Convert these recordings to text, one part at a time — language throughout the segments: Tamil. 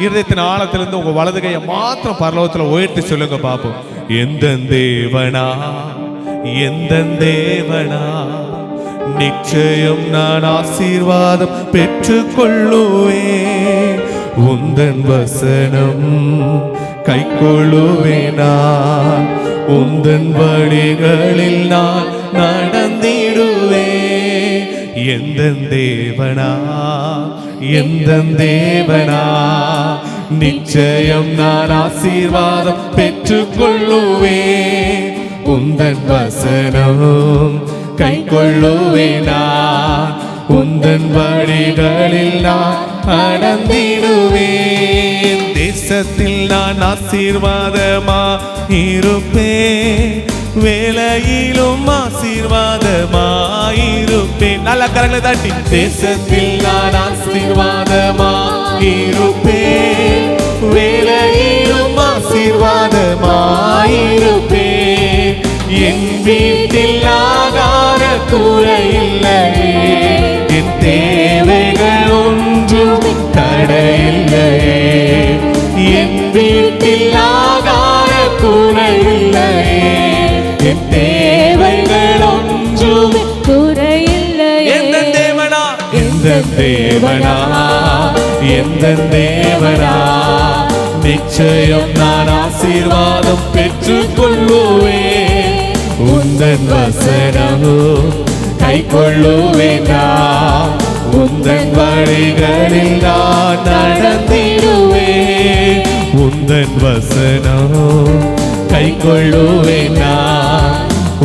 இருதயத்தின் ஆழத்திலிருந்து உங்க வலது கையை மாத்திரம் பரலோகத்தில் உயர்த்தி சொல்லுங்க பாப்போம். எந்த தேவனா, எந்த தேவனா, நிச்சயம் நான் ஆசீர்வாதம் பெற்றுக் கொள்ளுவேன். உந்தன் வசனம் கை கொள்ளுவேனா, உந்தன் வழிகளில் நான் நடந்திடுவேன். எந்த தேவனா, எந்த தேவனா, நிச்சயம் நான் ஆசீர்வாதம் பெற்றுக் கொள்ளுவேன். உந்தன் வசனம் கை கொள்ளுவேனா, உந்தன் வழிகளில் நான் நடந்திடுவேன். தேசத்தில் நான் ஆசீர்வாதமா இருப்பேன், வேலையிலும் ஆசீர்வாதமாயிருப்பேன். நல்ல கரங்களை தட்டி. தேசத்தில் நான் ஆசீர்வாதமா இருப்பேன், வேலையிலும் ஆசீர்வாதமாயிருப்பேன். என் வீட்டில் ஆகார குறையில்லையே, என் தேவைகள் ஒன்றும் தடையில்லையே. என் வீட்டில் ஆகார குறையில்லையே, என் தேவைகள் ஒன்றும் குறையில்லையே. எந்த தேவனா, எந்த தேவனா, எந்த தேவனா, நிச்சயம் நான் ஆசீர்வாதம் பெற்றுக் கொள்ளுவேன். உந்தன் வசனமோ கை கொள்ளுவேனா, உந்தன் வழிகளில் நான் நடந்திடுவேன். உந்தன் வசனமோ கை கொள்ளுவேனா,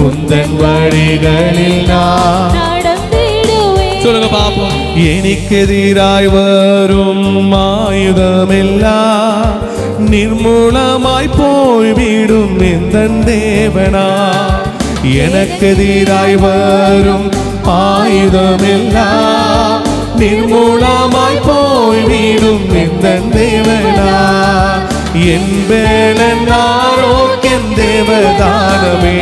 உந்தன் வழிகளில் நான் நடந்திடுவேன். சொல்லுங்க பாப்போம். எனக்கு எதிராய் வரும் ஆயுதமெல்லாம் நிர்மூலமாய் போய்விடும் இந்த தேவனா. எனக்கு எதிராய் வரும் ஆயுதமெல்லாம் நிர்மூலமாய் போய்விடும் இந்த தேவனா. என் வேலன் ஆரோக்கியம் தேவதானமே,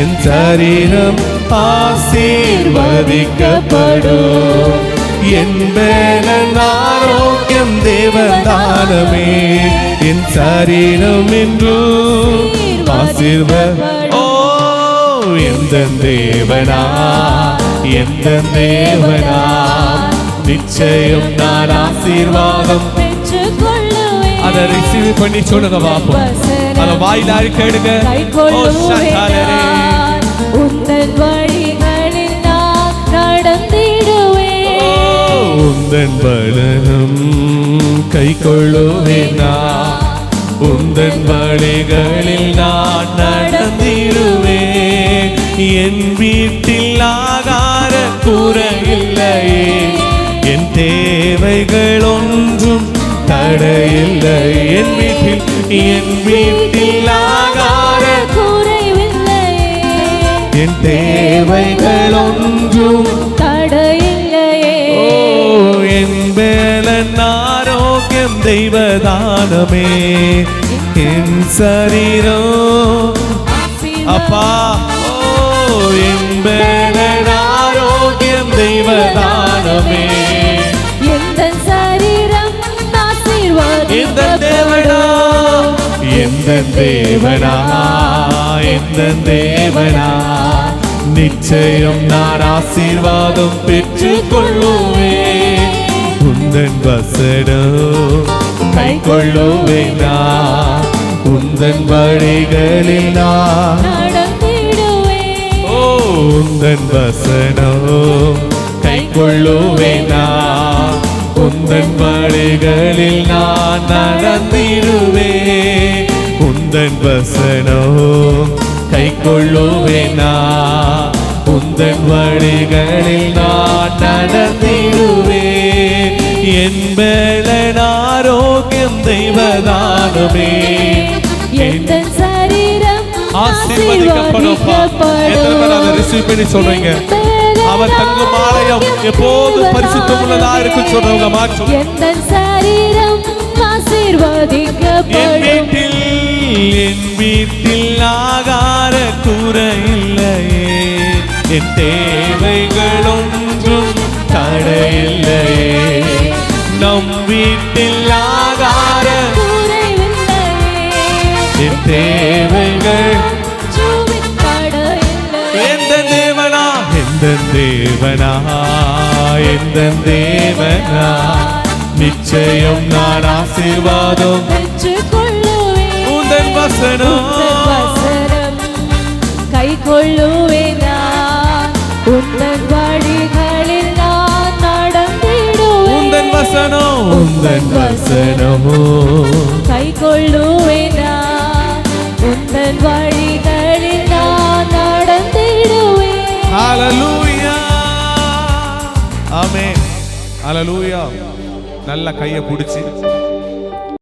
என் சரீரம் ஆசீர்வதிக்கப்படும். என் வேலன் ஆரோக்கியம் தேவதானமே, என் சரீரம் என்றும் ஆசீர்வாதம். ஓ எந்த தேவனா, எந்த தேவனா, நிச்சயம் நான் ஆசீர்வாதம் பெற்றுக் கொள்ளுவேன். அதை ரிசீவ் பண்ணி சொல்லுங்க பாப்போம். அத வாயில அறிக்கையிடுங்க. உந்தன் வழிகளில் நான் நடந்திடுவேன். உந்தன் வலனம் கை கொள்ளுவேனா, உந்தன் வழிகளில் நான் நடந்திடுவேன். என் வீட்டில் ஆகார குறையில்லையே, என் தேவைகள் ஒன்றும் தடையில்லை. என் வீட்டில் ஆகார குறைவில்லையே, என் தேவைகள் ஒன்றும் தடையில்லையே. ஓ என் வேலன் ஆரோக்கியம் தெய்வதானமே, என் சரீரம் அப்பா. ஓ என் வேலன் ஆரோக்கியம் தெய்வதானமே, எந்த சரீரம் ஆசீர்வாதம் தேவனா. எந்த தேவனா, எந்த தேவனா, நிச்சயம் நான் ஆசீர்வாதம் பெற்றுக் கொள்ளுவேன். உந்தன் வசனம் கை கொள்ளுவேனா, உந்தன் வழிகளில் நான் நடந்திடுவேன். ஓ உந்தன் வசனம் கை கொள்ளுவேனா, உந்தன் வழிகளில் நான் நடந்திடுவேன். உந்தன் வசனம் கை கொள்ளுவேனா, உந்தன் வழிகளில் நான் நடந்திடுவேன். என் வேலன் ஆரோக்கியம் தெய்வதானமே, எந்த சரீரம் ஆசீர்வதிக்கப்படும். ரிசீவ் பண்ணி சொல்றீங்க. அவர் தங்கும் ஆலயம் எப்போது பரிசுத்தமுள்ளதா இருக்கு சொல்றவங்க மாற்றும். எந்த சரீரம் ஆசீர்வதிக்கப்படும். என் வீட்டில் ஆகார குறையில்லையே, என் தேவைகள் ஒன்றும் தடையில்லையே. நம் வீட்டில் ஆகார தேவனா எந்த தேவனா நிச்சயம் நான் ஆசீர்வாதம் பெற்றுக்கொள்ளுவேன். உந்தன் வசனம் கை கொள்ளுவேன். நான் உந்தன் வழிகளில் நான் நடந்திடுவேன். உந்தன் வசனம் கை கொள்ளுவேன். நான் உந்தன் வழிகளில் நான் நடந்திடுவேன். ஹல்லேலூயா ஆமென் ஹல்லேலூயா. நல்ல கையை பிடிச்சி